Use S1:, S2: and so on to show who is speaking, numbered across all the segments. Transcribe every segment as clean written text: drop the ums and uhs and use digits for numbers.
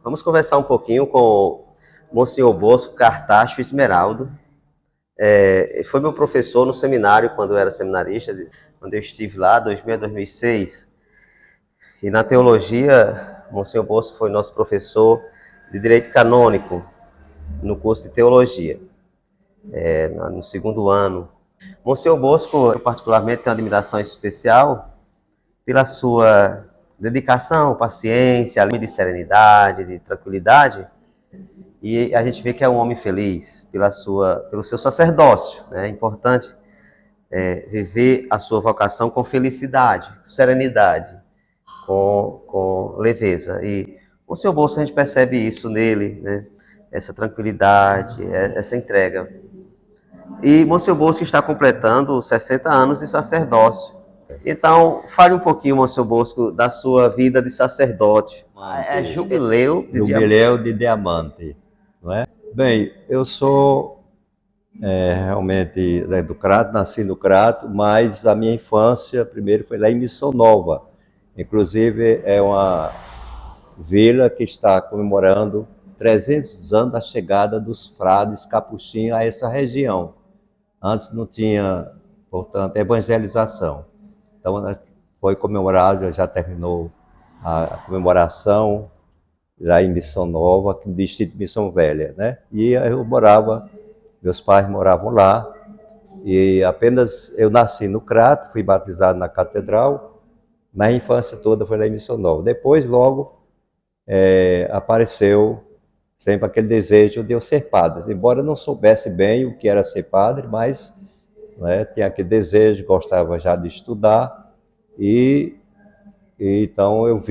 S1: Vamos conversar um pouquinho com o Monsenhor Bosco Cartacho Esmeraldo. Ele foi meu professor no seminário quando eu era seminarista, quando eu estive lá, 2000 a 2006. E na teologia, o Monsenhor Bosco foi nosso professor de Direito Canônico no curso de Teologia, no segundo ano. Monsenhor Bosco, eu particularmente tenho uma admiração especial pela sua dedicação, paciência, de serenidade, de tranquilidade. E a gente vê que é um homem feliz pelo seu sacerdócio, né? É importante viver a sua vocação com felicidade, serenidade, com leveza. E o Senhor Bosco, a gente percebe isso nele, né? Essa tranquilidade, essa entrega. E Monsenhor Bosco está completando 60 anos de sacerdócio. Então, fale um pouquinho, Monsenhor Bosco, da sua vida de sacerdote. É jubileu de diamante.
S2: Jubileu de diamante, não é? Bem, eu sou realmente do Crato, nasci no Crato, mas a minha infância primeiro foi lá em Missão Nova. Inclusive, é uma vila que está comemorando 300 anos da chegada dos frades capuchinhos a essa região. Antes não tinha, portanto, evangelização. Então, foi comemorado, já terminou a comemoração lá em Missão Nova, no distrito de Missão Velha, né? E meus pais moravam lá, e apenas eu nasci no Crato, fui batizado na catedral, mas a infância toda foi lá em Missão Nova. Depois, logo, apareceu sempre aquele desejo de eu ser padre, embora eu não soubesse bem o que era ser padre, mas tinha aquele desejo, gostava já de estudar, e então eu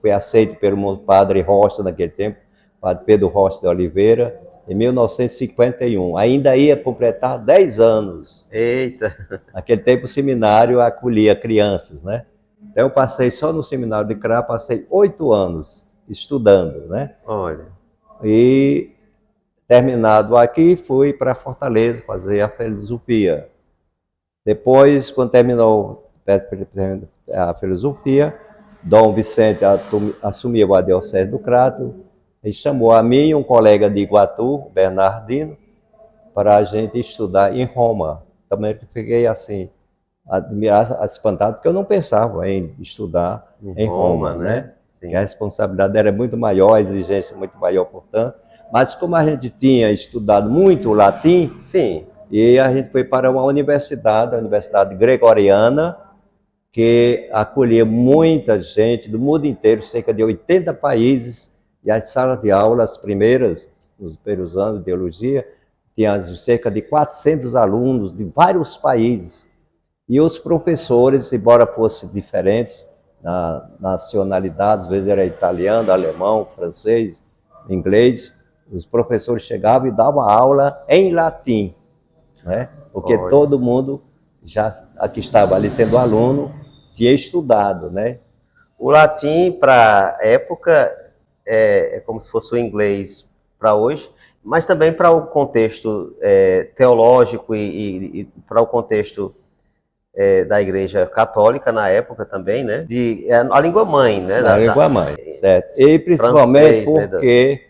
S2: fui aceito pelo padre Rocha naquele tempo, padre Pedro Rocha de Oliveira, em 1951. Ainda ia completar 10 anos.
S1: Eita!
S2: Naquele tempo o seminário acolhia crianças, né? Então eu passei só no seminário de Crato, passei 8 anos estudando, né?
S1: Olha.
S2: E terminado aqui, fui para Fortaleza fazer a filosofia. Depois, quando terminou a filosofia, Dom Vicente assumiu a diocese do Crato e chamou a mim e um colega de Iguatu, Bernardino, para a gente estudar em Roma. Também fiquei assim, admirado, espantado, porque eu não pensava em estudar em Roma, né? Sim. A responsabilidade era muito maior, a exigência muito maior, portanto. Mas como a gente tinha estudado muito o latim,
S1: sim,
S2: e a gente foi para uma universidade, a Universidade Gregoriana, que acolhia muita gente do mundo inteiro, cerca de 80 países, e as salas de aula, as primeiras, nos primeiros anos de teologia, tinha cerca de 400 alunos de vários países. E os professores, embora fossem diferentes na nacionalidade, às vezes era italiano, alemão, francês, inglês, os professores chegavam e davam aula em latim, né? Porque todo mundo já aqui estava ali sendo aluno, tinha estudado, né?
S1: O latim para a época é como se fosse o inglês para hoje, mas também para o contexto teológico e para o contexto da Igreja Católica na época também, né? A língua mãe, né?
S2: A língua mãe, certo. E principalmente francês, porque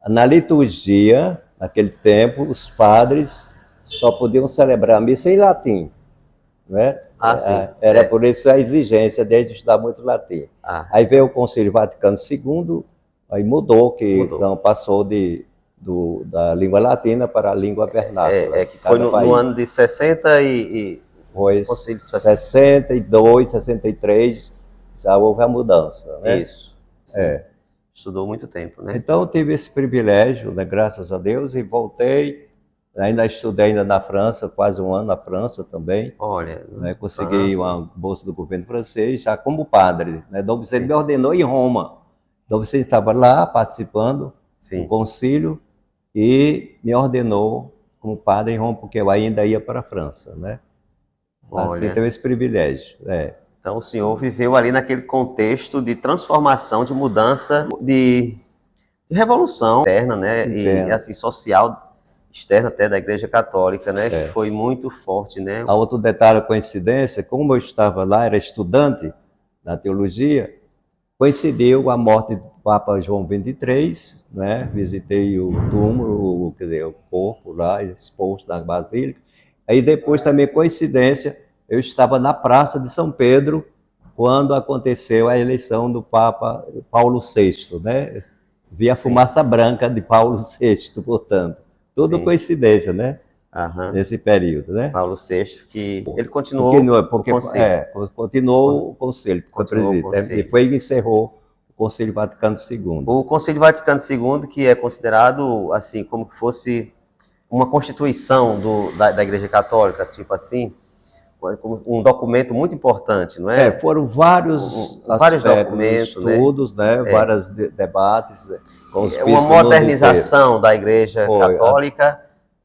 S2: na liturgia, naquele tempo, os padres só podiam celebrar a missa em latim, né? Era por isso a exigência de estudar muito latim. Aí veio o Concílio Vaticano II, aí mudou. Não passou da língua latina para a língua vernácula.
S1: Que foi no ano de 60
S2: Foi 62, 63, já houve a mudança, né?
S1: Isso. Estudou muito tempo, né?
S2: Então eu tive esse privilégio, né, graças a Deus, e voltei. Ainda estudei na França, quase um ano na França também.
S1: Olha,
S2: né, consegui uma bolsa do governo francês, já como padre. Né? Dom Vicente me ordenou em Roma. Dom Vicente estava lá participando do concílio e me ordenou como padre em Roma, porque eu ainda ia para a França, né? Assim, teve esse privilégio.
S1: Então o senhor viveu ali naquele contexto de transformação, de mudança, de revolução interna, né? E assim, social, externa até da Igreja Católica, né? Que foi muito forte, né?
S2: Há outro detalhe, coincidência, como eu estava lá, era estudante na teologia, coincidiu a morte do Papa João XXIII, né? Visitei o túmulo, quer dizer, o corpo lá exposto na Basílica. Aí depois também, coincidência, eu estava na Praça de São Pedro quando aconteceu a eleição do Papa Paulo VI, né? Vi a fumaça branca de Paulo VI, portanto. Tudo
S1: Sim.
S2: coincidência, né?
S1: Aham.
S2: Nesse período, né?
S1: Paulo VI, que ele continuou
S2: Porque
S1: o conselho.
S2: continuou o conselho, foi
S1: Continuou o
S2: presidente.
S1: conselho.
S2: Depois encerrou o Conselho Vaticano II.
S1: O Conselho Vaticano II, que é considerado assim como que fosse uma constituição da Igreja Católica, tipo assim, um documento muito importante, não é?
S2: Foram vários
S1: Vários
S2: aspectos,
S1: documentos,
S2: estudos, né? Vários debates com os
S1: uma
S2: bispos do mundo
S1: modernização da Igreja
S2: Foi,
S1: Católica,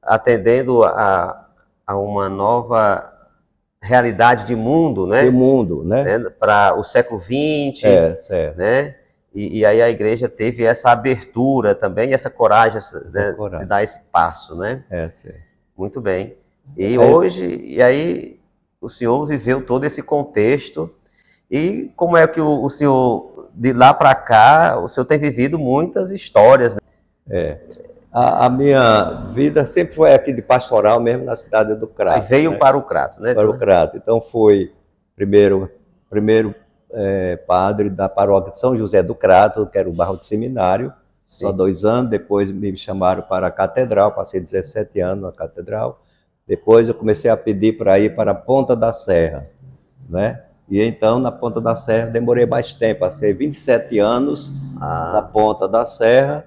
S1: atendendo a uma nova realidade de mundo, né?
S2: do mundo, né?
S1: Para o século XX,
S2: Certo.
S1: né? E aí a igreja teve essa abertura também, essa coragem, né,
S2: coragem.
S1: de dar esse passo, né?
S2: Certo.
S1: Muito bem. E hoje, e aí o senhor viveu todo esse contexto, e como é que o senhor, de lá para cá, o senhor tem vivido muitas histórias, né?
S2: A minha vida sempre foi aqui de pastoral, mesmo na cidade do Crato.
S1: Aí veio,
S2: né?
S1: para o Crato, né?
S2: Para o Crato. Então fui primeiro padre da paróquia de São José do Crato, que era o bairro de seminário, só 2 anos. Depois me chamaram para a catedral, passei 17 anos na catedral. Depois eu comecei a pedir para ir para a Ponta da Serra, né? E então na Ponta da Serra demorei mais tempo, passei 27 anos na Ponta da Serra,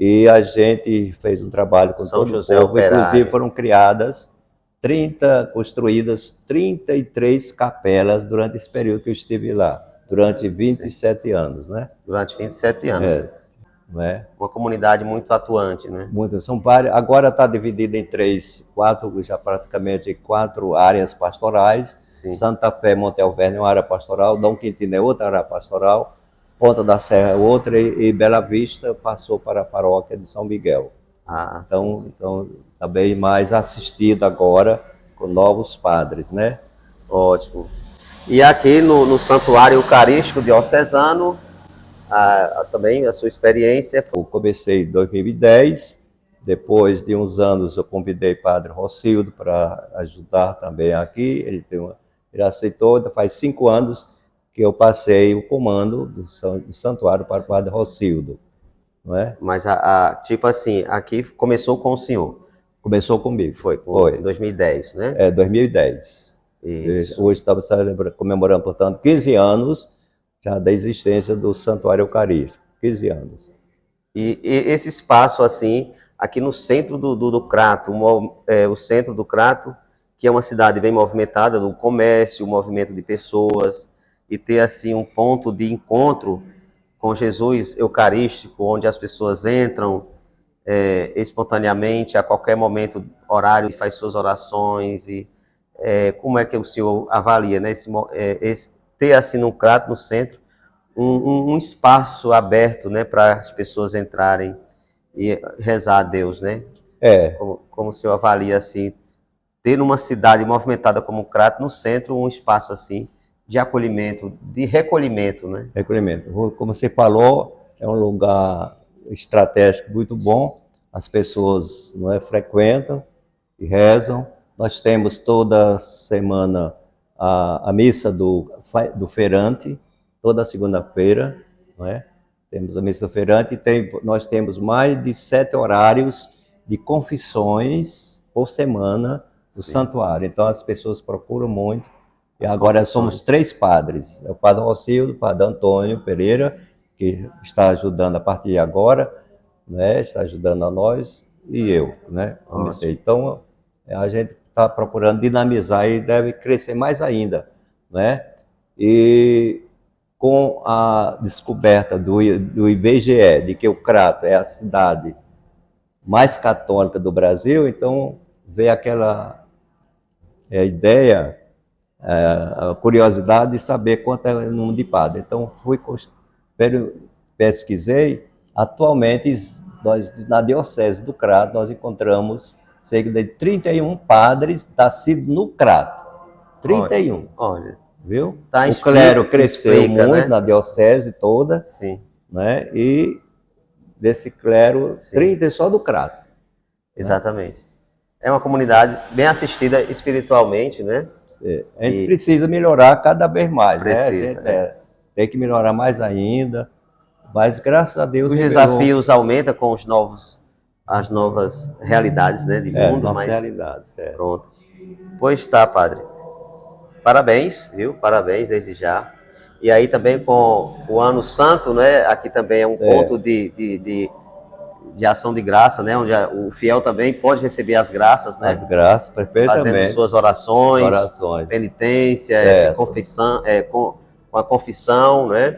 S2: e a gente fez um trabalho com
S1: São
S2: todo
S1: José
S2: o povo.
S1: Operário.
S2: Inclusive foram construídas 33 capelas durante esse período que eu estive lá, durante 27 anos, né?
S1: Durante 27 anos.
S2: Né?
S1: Uma comunidade muito atuante, né?
S2: Muitas, são várias. Agora está dividida em 4, já praticamente 4 áreas pastorais.
S1: Sim.
S2: Santa Fé, Monte Alverne é uma área pastoral, Dom Quintino é outra área pastoral, Ponta da Serra é outra, e Bela Vista passou para a paróquia de São Miguel. Então, então está bem mais assistido agora com novos padres, né?
S1: Ótimo. E aqui no Santuário Eucarístico Diocesano, também a sua experiência?
S2: Eu comecei em 2010, depois de uns anos eu convidei o padre Rocildo para ajudar também aqui, ele aceitou. Então faz 5 anos que eu passei o comando do santuário para o padre Rocildo. Não é?
S1: Mas, tipo assim, aqui começou com o senhor?
S2: Começou comigo.
S1: Foi. Em 2010, né?
S2: 2010.
S1: Isso.
S2: Hoje estamos comemorando, portanto, 15 anos já da existência do Santuário Eucarístico. 15 anos.
S1: E esse espaço, assim, aqui no centro do Crato, o centro do Crato, que é uma cidade bem movimentada do comércio, movimento de pessoas, e ter, assim, um ponto de encontro com Jesus Eucarístico, onde as pessoas entram espontaneamente, a qualquer momento, horário, e faz suas orações. E como é que o senhor avalia, né, ter assim no Crato, no centro, um espaço aberto, né, para as pessoas entrarem e rezar a Deus, né? Como o senhor avalia, assim, ter numa cidade movimentada como o Crato, no centro, um espaço assim de acolhimento, de recolhimento, né?
S2: Recolhimento. Como você falou, é um lugar estratégico muito bom. As pessoas frequentam e rezam. Nós temos toda semana a missa do feirante, toda segunda-feira, não é? Temos a missa do feirante e nós temos mais de 7 horários de confissões por semana no santuário. Então as pessoas procuram muito. E agora somos 3 padres, o padre Rocildo, o padre Antônio Pereira, que está ajudando a partir de agora, né? Está ajudando a nós, e eu, né? Comecei. Então a gente está procurando dinamizar e deve crescer mais ainda, né? E com a descoberta do IBGE de que o Crato é a cidade mais católica do Brasil, então veio aquela ideia, a curiosidade de saber quanto é o número de padres. Então pesquisei. Atualmente na diocese do Crato nós encontramos cerca de 31 padres nascidos no Crato. 31.
S1: Olha.
S2: viu?
S1: Tá,
S2: O clero cresceu
S1: explica,
S2: muito
S1: né?
S2: na diocese toda,
S1: Sim,
S2: né? E desse clero,
S1: Sim.
S2: 30 é só do Crato.
S1: exatamente. É uma comunidade bem assistida espiritualmente, né?
S2: A gente
S1: E-
S2: precisa melhorar cada vez mais, né? A
S1: Precisa,
S2: gente tem que melhorar mais ainda, mas graças a Deus
S1: Os
S2: melhorou.
S1: desafios aumentam com as novas realidades, né, de mundo,
S2: Novas
S1: mas
S2: realidades,
S1: pronto. Pois tá, padre. Parabéns, viu? Parabéns desde já. E aí também com o Ano Santo, né? Aqui também é um ponto de ação de graça, né? Onde o fiel também pode receber as graças, né?
S2: As graças,
S1: Fazendo
S2: perfeitamente.
S1: suas orações,
S2: Orações.
S1: penitência,
S2: Certo.
S1: confissão, com a confissão, né?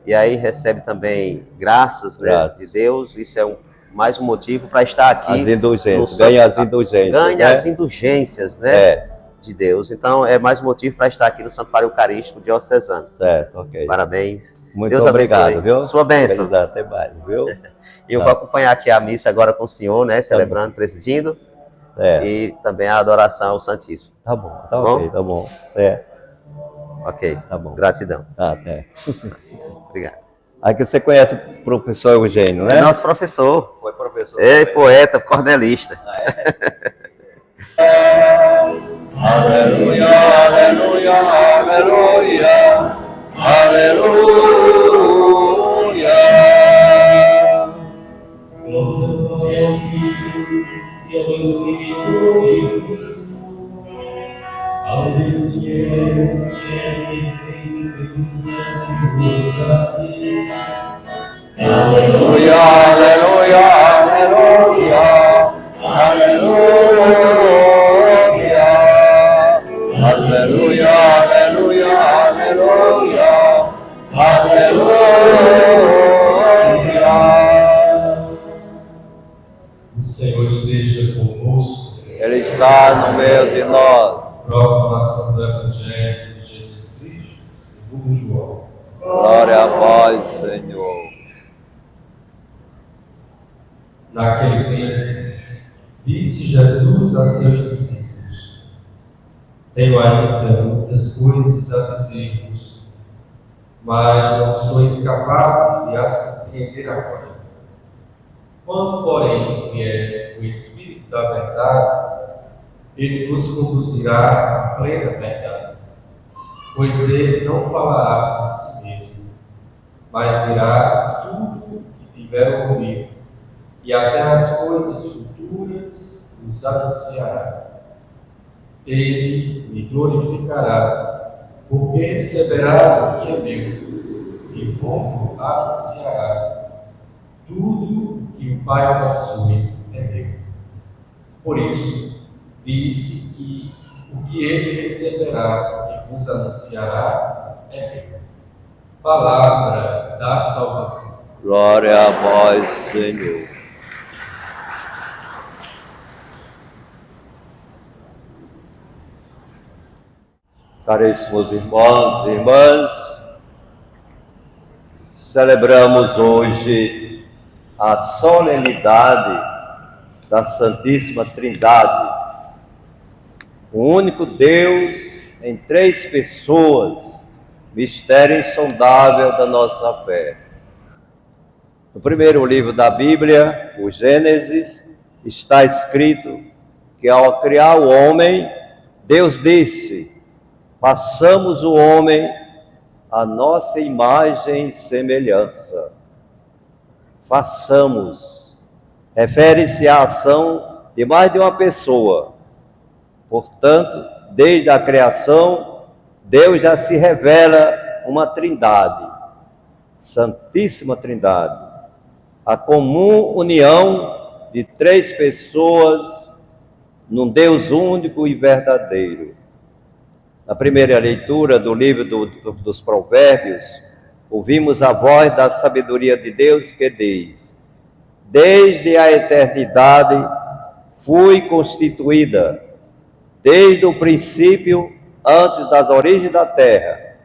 S1: E aí recebe também graças, né,
S2: Graças.
S1: de Deus. Isso é mais um motivo para estar aqui.
S2: As indulgências,
S1: no
S2: ganha as indulgências.
S1: Ganha
S2: né?
S1: as indulgências, né? De Deus. Então é mais um motivo para estar aqui no Santuário Eucarístico Diocesano.
S2: Certo, ok.
S1: Parabéns.
S2: Muito
S1: Deus
S2: obrigado,
S1: abençoe.
S2: viu?
S1: Sua bênção.
S2: Felicidade, até mais, viu?
S1: E eu vou acompanhar aqui a missa agora com o senhor, né? Celebrando, presidindo. E também a adoração ao Santíssimo.
S2: Tá bom, tá ok, tá bom.
S1: Ok.
S2: Tá bom.
S1: Gratidão.
S2: Até.
S1: Obrigado.
S2: Aqui você conhece o professor Eugênio, né?
S1: É nosso professor.
S2: Foi professor.
S1: É poeta, cordelista.
S2: Aleluia, aleluia, aleluia, aleluia.
S3: Glória ao Filho e ao Espírito, ao descer e pelos santos. Amém.
S2: Aleluia, aleluia, aleluia, aleluia, aleluia, aleluia, aleluia, aleluia.
S3: O Senhor esteja convosco.
S2: Ele está no meio de nós.
S3: Proclamação do Evangelho de Jesus Cristo, segundo João.
S2: Glória a vós, Senhor.
S3: Naquele tempo, disse Jesus a seus discípulos: Tenho ainda muitas coisas a dizer-vos, mas não sois capazes de as compreender agora. Quando, porém, vier o Espírito da verdade, ele vos conduzirá à plena verdade, pois ele não falará por si mesmo, mas dirá tudo o que tiver ouvido, e até as coisas futuras os anunciará. Ele me glorificará, porque receberá o que é meu, e como anunciará tudo que o Pai possui é meu. Por isso, disse que o que ele receberá e vos anunciará é meu. Palavra da salvação.
S2: Glória a vós, Senhor. Caríssimos irmãos e irmãs, celebramos hoje a solenidade da Santíssima Trindade, o único Deus em três pessoas, mistério insondável da nossa fé. No primeiro livro da Bíblia, o Gênesis, está escrito que ao criar o homem, Deus disse: façamos o homem à nossa imagem e semelhança. Façamos. Refere-se à ação de mais de uma pessoa. Portanto, desde a criação, Deus já se revela uma trindade, Santíssima Trindade, a comum união de três pessoas num Deus único e verdadeiro. Na primeira leitura do livro dos Provérbios, ouvimos a voz da sabedoria de Deus que diz: desde a eternidade fui constituída, desde o princípio, antes das origens da terra,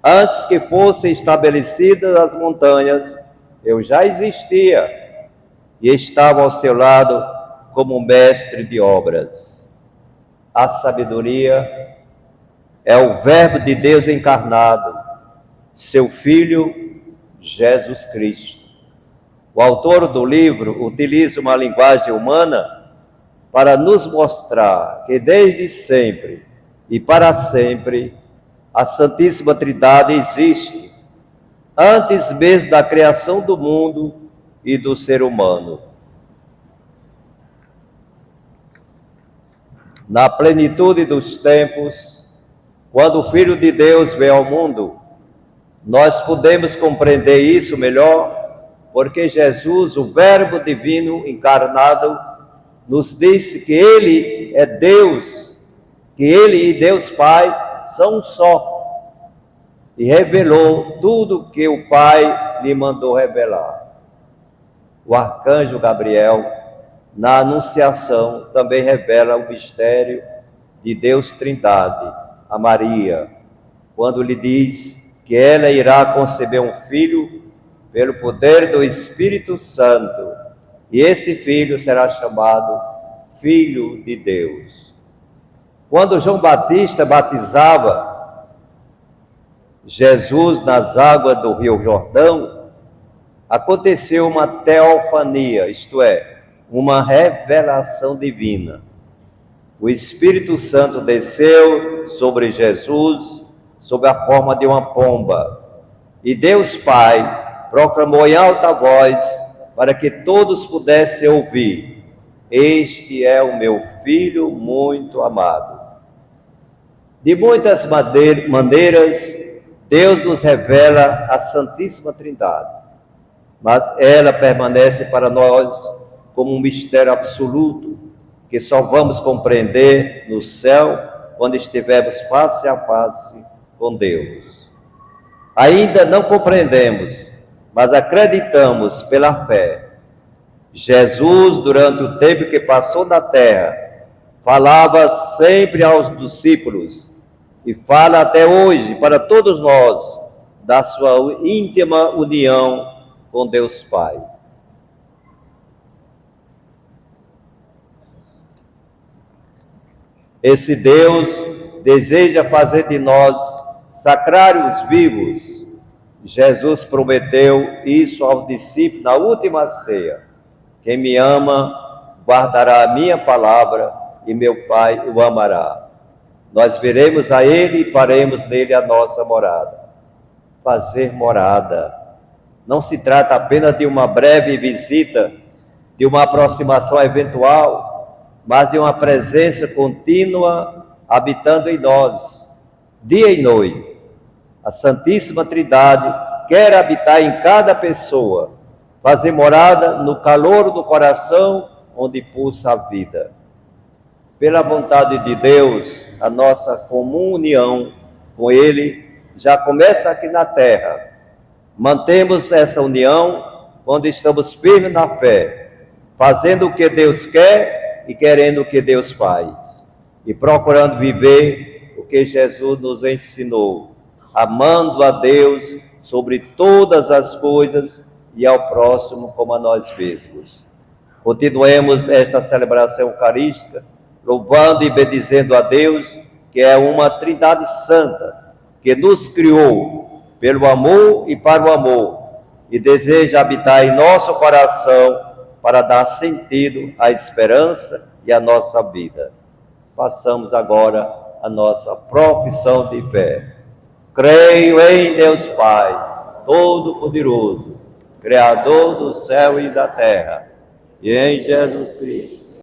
S2: antes que fossem estabelecidas as montanhas, eu já existia e estava ao seu lado como mestre de obras. A sabedoria é o Verbo de Deus encarnado, seu Filho Jesus Cristo. O autor do livro utiliza uma linguagem humana para nos mostrar que desde sempre e para sempre a Santíssima Trindade existe, antes mesmo da criação do mundo e do ser humano. Na plenitude dos tempos, quando o Filho de Deus veio ao mundo, nós podemos compreender isso melhor, porque Jesus, o Verbo divino encarnado, nos disse que Ele é Deus, que Ele e Deus Pai são um só, e revelou tudo que o Pai lhe mandou revelar. O arcanjo Gabriel, na Anunciação, também revela o mistério de Deus Trindade a Maria, quando lhe diz que ela irá conceber um filho pelo poder do Espírito Santo, e esse filho será chamado Filho de Deus. Quando João Batista batizava Jesus nas águas do Rio Jordão, aconteceu uma teofania, isto é, uma revelação divina. O Espírito Santo desceu sobre Jesus sob a forma de uma pomba, e Deus Pai proclamou em alta voz para que todos pudessem ouvir: este é o meu Filho muito amado. De muitas maneiras, Deus nos revela a Santíssima Trindade, mas ela permanece para nós como um mistério absoluto, que só vamos compreender no céu quando estivermos face a face com Deus. Ainda não compreendemos, mas acreditamos pela fé. Jesus, durante o tempo que passou na terra, falava sempre aos discípulos, e fala até hoje para todos nós, da sua íntima união com Deus Pai. Esse Deus deseja fazer de nós sacrários vivos. Jesus prometeu isso aos discípulos na última ceia: quem me ama guardará a minha palavra, e meu Pai o amará. Nós veremos a Ele e faremos nele a nossa morada. Fazer morada não se trata apenas de uma breve visita, de uma aproximação eventual, mas de uma presença contínua habitando em nós, dia e noite. A Santíssima Trindade quer habitar em cada pessoa, fazer morada no calor do coração onde pulsa a vida. Pela vontade de Deus, a nossa comunhão com Ele já começa aqui na terra. Mantemos essa união quando estamos firmes na fé, fazendo o que Deus quer e querendo o que Deus faz, e procurando viver o que Jesus nos ensinou, amando a Deus sobre todas as coisas e ao próximo como a nós mesmos. Continuemos esta celebração eucarística, louvando e bendizendo a Deus, que é uma Trindade Santa, que nos criou pelo amor e para o amor, e deseja habitar em nosso coração para dar sentido à esperança e à nossa vida. Façamos agora a nossa profissão de fé. Creio em Deus Pai, Todo-Poderoso, Criador do céu e da terra, e em Jesus Cristo,